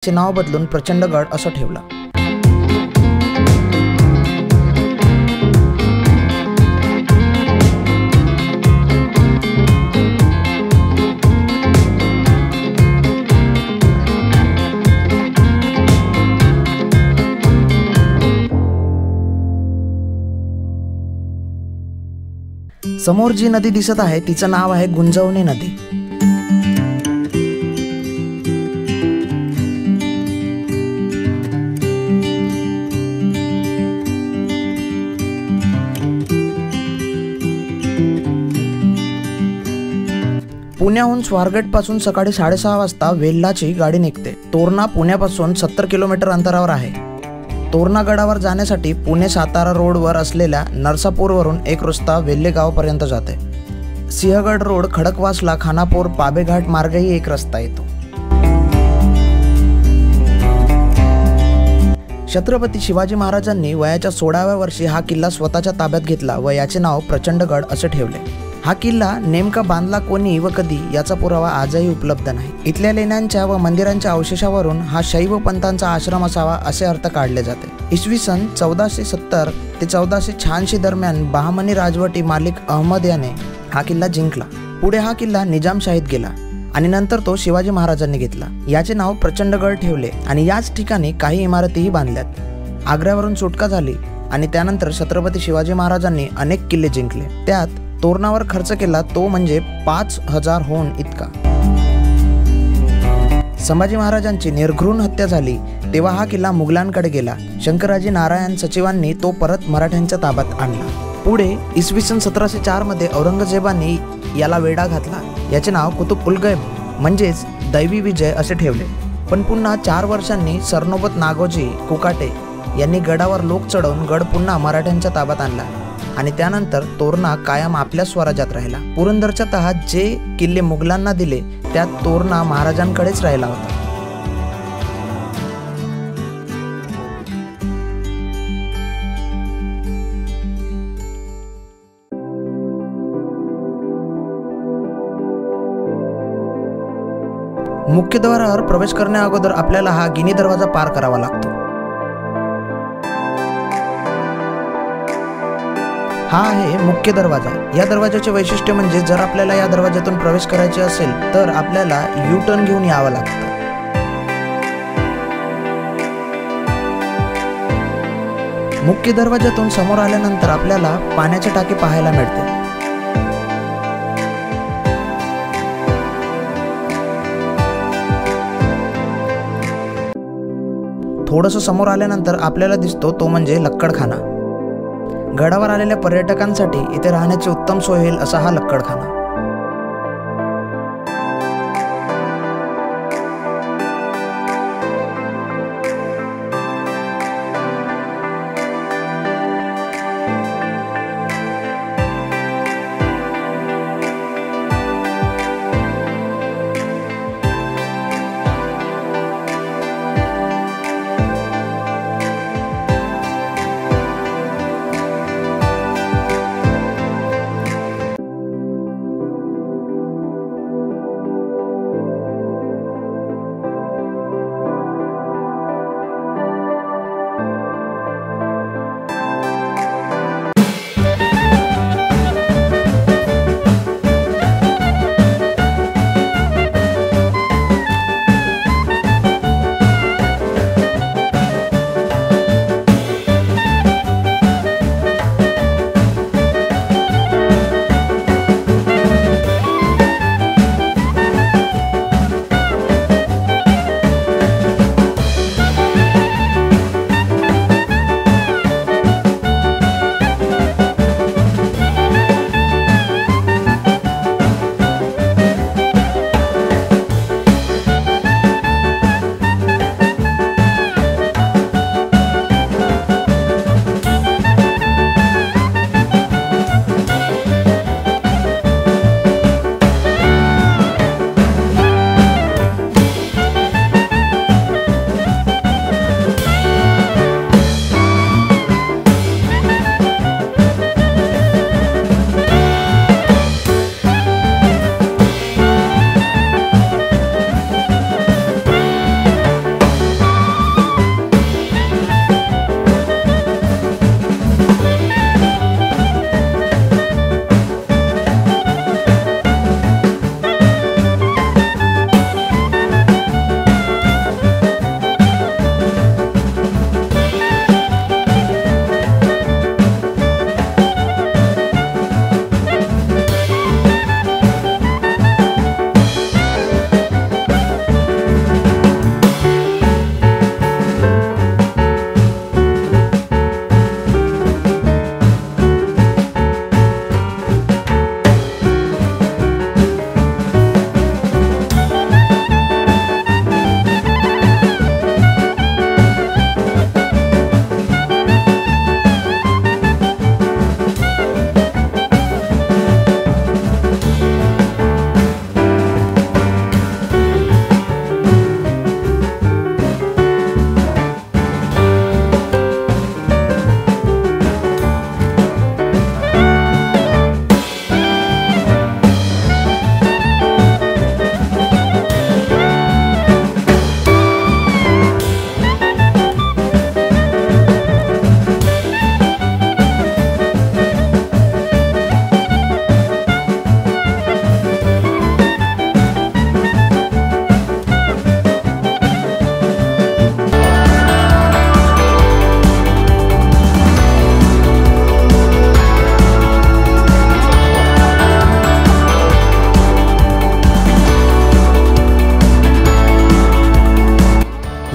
चे नाव बदलून प्रचंडगड असं ठेवलं। समोर जी नदी दिसत आहे तिचं नाव आहे गुंजवणी नदी। पुण्याहून स्वारगेट पासून सकाळी 6:30 वाजता वेल्हाची गाडी निघते। तोरणा पुण्यापासून 70 किलोमीटर अंतरावर आहे। तोरणा गडावर जाण्यासाठी पुणे सातारा रोडवर असलेल्या नरसापूरवरून एक रस्ता वेल्हे गावापर्यंत जाते। सिंहगड रोड खडकवासला खानापूर पाबेघाट मार्गही एक रस्ता येतो। छत्रपती शिवाजी महाराजांनी वयाच्या 16व्या वर्षी हा किल्ला स्वतःच्या ताब्यात घेतला व याचे नाव प्रचंडगड असे ठेवले। हा किल्ला नेमका बांधला कोणी व कधी याचा पुरावा आजही उपलब्ध नाही। इथल्या लेण्यांच्या व मंदिरांच्या अवशेषावरून हा शैव पंथांचा आश्रम असावा असे अर्थ काढले जाते। इसवी सन 1470 ते 1486 दरम्यान बहामनी राजवटी मालिक अहमद याने हा किल्ला जिंकला। पुढे हा किल्ला निजामशाहीत गेला आणि नंतर तो शिवाजी महाराजांनी घेतला। याचे नाव प्रचंडगड ठेवले आणि याच ठिकाणी काही इमारतीही बांधल्यात। आग्र्यावरून सुटका झाली आणि त्यानंतर छत्रपती शिवाजी महाराजांनी अनेक किल्ले जिंकले। त्यात तोरणावर खर्च केला तो म्हणजे 5000 होन इतका। संभाजी महाराजांची निर्घृण हत्या झाली तेव्हा हा किल्ला मुघलांकडे गेला। शंकराजी नारायण सचिवांनी तो परत मराठ्यांच्या ताब्यात आणला। पुढे इसवी सन 1704 मध्ये औरंगजेबाने याला वेढा घातला। याचे नाव कुतुब उल गैब म्हणजेच दैवी विजय असे ठेवले। पण पुन्हा 4 वर्षांनी सरनोबत नागोजी कुकाटे यांनी गडावर लोक चढवून गड पुन्हा मराठ्यांच्या ताब्यात आणला आणि त्यानंतर तोरणा कायम आपल्या स्वराज्यात राहिला। पुरंदरच्या तहात जे किल्ले मुघलांना दिले त्यात तोरणा महाराजांकडेच राहिला होता। मुख्यद्वारावर प्रवेश करण्या अगोदर आपल्याला हा गिनी दरवाजा पार करावा लागतो। हा आहे मुख्य दरवाजा। या दरवाजाचे वैशिष्ट्य म्हणजे जर आपल्याला या दरवाजातून प्रवेश करायचे असेल तर आपल्याला यू टर्न घेऊन यावं लागतं। मुख्य दरवाजातून समोर आल्यानंतर आपल्याला पाण्याची टाकी पाहायला मिळते। थोडंसं समोर आल्यानंतर आपल्याला दिसतो तो म्हणजे लक्कडखाना। गडावर आलेल्या पर्यटकांसाठी इथे राहण्याची उत्तम सोय होईल असा हा लक्कडखाना।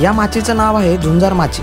या माचीचं नाव आहे झुंजार माची.